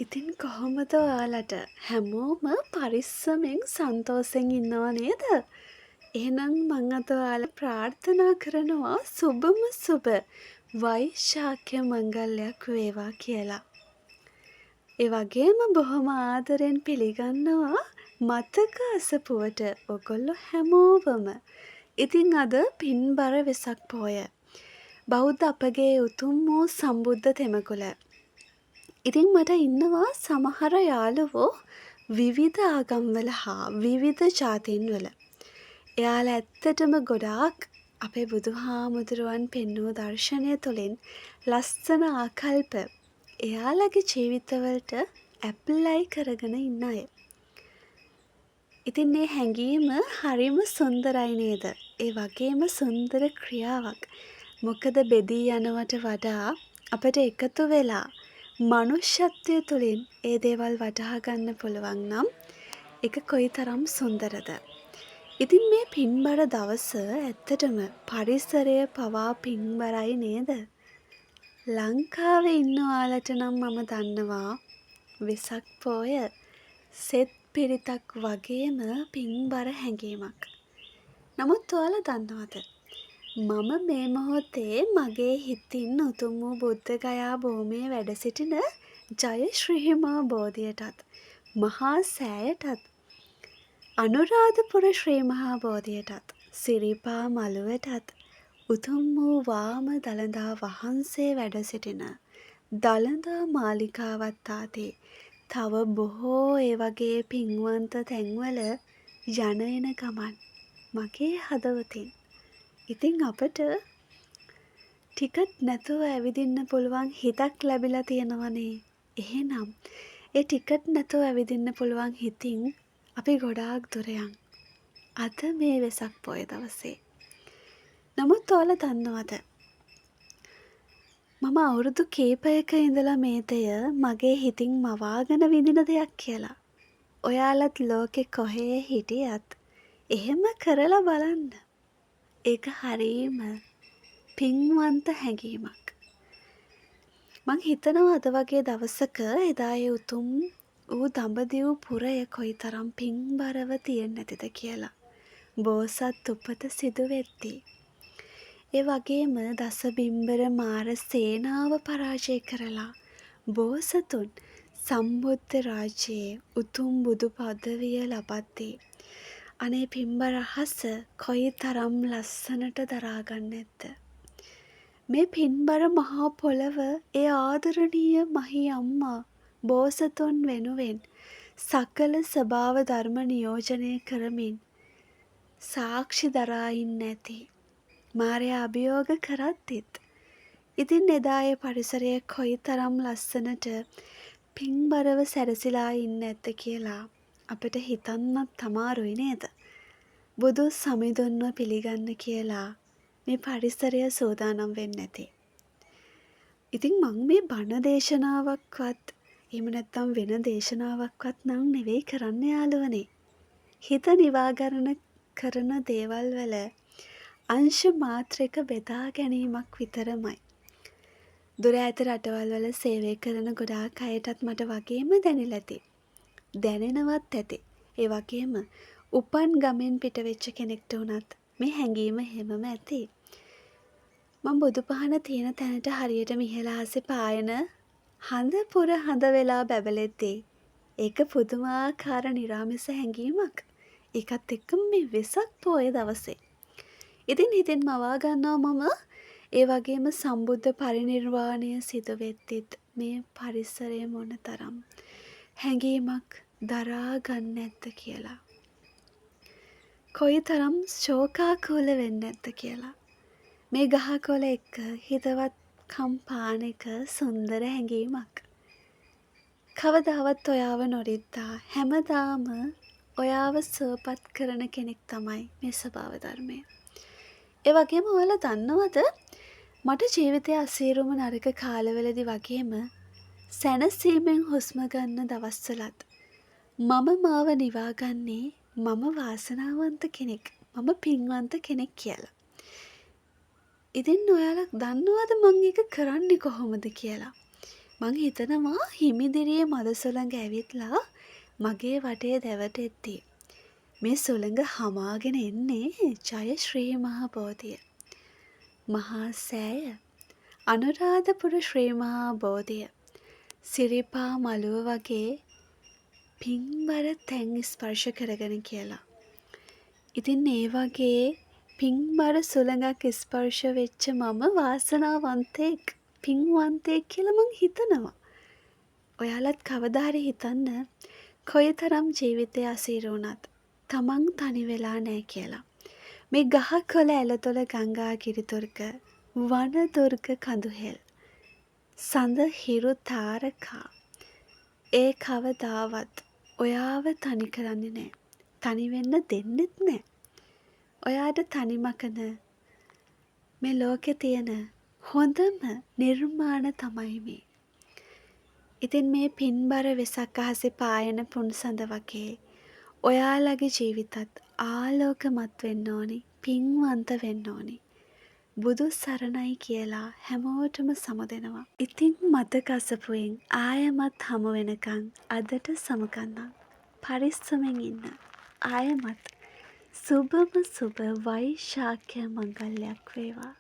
ඉතින් කොහොමද ඔයාලට හැමෝම පරිස්සමෙන් සන්තෝෂෙන් ඉන්නව නේද? එහෙනම් මං අද ඔයාලට ප්‍රාර්ථනා කරනවා සුබම සුබ වෛශාඛ්‍ය මංගල්‍යයක් වේවා කියලා. ඒ වගේම බොහොම ආදරෙන් පිළිගන්නවා මතක අසපුවට ඔගොල්ලෝ හැමෝවම. ඉතින් අද පින්බර වෙසක් පෝය. බෞද්ධ අපගේ උතුම් වූ සම්බුද්ධ තෙමකුල. ඉතින් මට ඉන්නවා සමහර යාළුවෝ විවිධ ආගම්වල හා විවිධ ජාතීන්වල. එයාලා ඇත්තටම ගොඩාක් අපේ බුදුහාමුදුරුවන් පෙන්වූ දර්ශනය තුළින් ලස්සන ආකල්ප එයාලගේ ජීවිතවලට ඇප්ලයි කරගෙන ඉන්න අය. ඉතින් මේ හැඟීම හරිම සුන්දරයි නේද? ඒ වගේම සුන්දර ක්‍රියාවක්. මොකද බෙදී යනවට වඩා අපිට එකතු වෙලා මනුෂ්‍යත්වය තුළින් ඒ දේවල් වටහා ගන්න පුළුවන් නම් ඒක කොයිතරම් සුන්දරද. ඉතින් මේ පින්බර දවස ඇත්තටම පරිසරය පවා පින්බරයි නේද? ලංකාවේ ඉන්න ඔයාලට නම් මම දන්නවා වෙසක් පෝය සෙත් පිරිතක් වගේම පින්බර හැඟීමක්. නමුත් ඔයාලා දන්නවද? මම මේ මොහොතේ මගේ හිතින් උතුම් වූ බුද්ධ ගයා භූමියේ වැඩ සිටින ජය ශ්‍රී මහා බෝධියටත් මහා සෑයටත් අනුරාධපුර ශ්‍රී මහා බෝධියටත් සිරිපා මළුවටත් උතුම් වූ වාම දළදා වහන්සේ වැඩ සිටින දළදා මාලිගාවත් ආදී තව බොහෝ ඒ වගේ පින්වන්ත තැන්වල යන එන ගමන් මගේ හදවතින්. ඉතින් අපට ටිකට් නැතුව ඇවිදින්න පුළුවන් හිතක් ලැබිලා තියෙනවනේ. එහෙනම් ඒ ටිකට් නැතුව ඇවිදින්න පුළුවන් හිතින් අපි ගොඩාක් දුර යන්. අද මේ වෙසක් පොය දවසේ. නමුත් ඔයාලා දන්නවද? මම අවුරුදු කීපයක ඉඳලා මේ දෙය මගේ හිතින් මවාගෙන විඳින දෙයක් කියලා. ඔයාලත් ලෝකෙ කොහේ හිටියත් එහෙම කරලා බලන්න. ඒක හරීම පින්වන්ත හැඟීමක්. මං හිතනවා අද වගේ දවසක එදා ඒ උතුම් ඌ දඹදිව් පුරය කොයිතරම් පින්බරව තියෙන්නේ නැතිද කියලා. බෝසත් උපත සිදු වෙද්දී. ඒ වගේම දස බිම්බර මාර සේනාව පරාජය කරලා බෝසතුන් සම්බුද්ධ රාජ්‍යයේ උතුම් බුදු පදවිය ලබද්දී අනේ පින්බර අහස කොයිතරම් ලස්සනට දරාගන්න ඇත්ද? මේ පින්බර මහා පොළව ඒ ආදරණීය මහි අම්මා බෝසතුන් වෙනුවෙන් සකල ස්වභාව ධර්ම නියෝජනය කරමින් සාක්ෂි දරා ඉන්න ඇති. මාරයා අභියෝග කරද්දිත් ඉතින් එදා ඒ පරිසරය කොයිතරම් ලස්සනට පින්බරව සැරසිලා ඉන්න ඇත්ද කියලා අපිට හිතන්නත් අමාරුයි නේද? බුදු සමිඳුන්ව පිළිගන්න කියලා මේ පරිසරය සෝදානම් වෙන්නේ නැති. ඉතින් මං මේ බණ දේශනාවක්වත් එහෙම නැත්නම් වෙන දේශනාවක්වත් නම් නෙවෙයි කරන්න යාළුවනේ. හිත නිවාගරණ කරන දේවල් වල අංශ මාත්‍රයක බෙදා ගැනීමක් විතරමයි. දුර ඈත රටවල් වල සේවය කරන ගොඩාක් අයටත් මට වගේම දැනෙලා ඇති. දැනෙනවත් ඇති. ඒ වගේම උපන් ගමෙන් පිට වෙච්ච කෙනෙක්ට උනත් මේ හැඟීම හැමම ඇති. මම බුදුපහන තියෙන තැනට හරියටම ඉහළ ආසේ පායන හඳ පුර හඳ වෙලා බැබලෙද්දී ඒක පුදුමාකාර නිරාමිස හැඟීමක්. ඒකත් එක්කම මේ වෙසක් පොය දවසේ. ඉතින් හිතෙන් මවා ගන්නවා මම ඒ වගේම සම්බුද්ධ පරිනිර්වාණය සිදු වෙද්දිත් මේ පරිසරය මොන තරම් හැඟීමක් දරා ගන්න නැද්ද කියලා. කොයිතරම් ශෝකාකූල වෙන්නේ නැද්ද කියලා. මේ ගහකොළ එක්ක හිතවත්කම් පාන එක සුන්දර හැඟීමක්. කවදාවත් ඔයාව නොරිද්දා හැමදාම ඔයාව සුවපත් කරන කෙනෙක් තමයි මේ ස්වභාව ධර්මය. ඒ වගේම ඔයාලා දන්නවද? මට ජීවිතයේ අසීරුම නරක කාලවලදී වගේම සැනසීමෙන් හුස්ම ගන්න දවස්වලත් මම මාව නිවාගන්නේ මම වාසනාවන්ත කෙනෙක්, මම පින්වන්ත කෙනෙක් කියලා. ඉතින් ඔයාලා දන්නවද මං ඒක කරන්නේ කොහොමද කියලා? මං හිතනවා හිමිදිරියේ මද සුළඟ ඇවිත්ලා මගේ වටේ දැවටෙද්දී මේ සුළඟ හමාගෙන එන්නේ ජය ශ්‍රී මහා බෝධිය. මහා සෑය, අනුරාධපුර ශ්‍රී මහා බෝධිය, සිරිපා මළුව වගේ පින්බර තැන් ස්පර්ශ කරගෙන කියලා. ඉතින් ඒ වගේ පින්බර සුළඟක් ස්පර්ශ වෙච්ච මම වාසනාවන්තයෙක්, පින්වන්තයෙක් කියලා මං හිතනවා. ඔයාලත් කවදා හරි හිතන්න කොයිතරම් ජීවිතේ අසීරු වුණත් තමන් තනි වෙලා නෑ කියලා. මේ ගහකොළ ඇලතොල ගංගා ගිරිදුර්ග වන දුර්ග කඳුහෙල් සඳ හිරු තාරකා ඒ කවදාවත් ඔයාව තනි කරන්නේ නෑ. තනි වෙන්න දෙන්නෙත් නෑ. ඔයාට තනිමකන මේ ලෝකේ තියෙන හොඳම නිර්මාණ තමයි මේ. ඉතින් මේ පින්බර වෙසක් අහසේ පායන පුන්සඳ වගේ ඔයාලගේ ජීවිතත් ආලෝකමත් වෙන්න ඕනි, පින්වන්ත වෙන්න ඕනි. බුදු සරණයි කියලා හැමෝටම සමුදෙනවා. ඉතින් මතක අසපුවෙන් ආයමත් හමු වෙනකන් අදට සමුගන්නම්. පරිස්සමෙන් ඉන්න. ආයමත් සුබම සුබ වෛශාඛ මංගල්‍යයක් වේවා.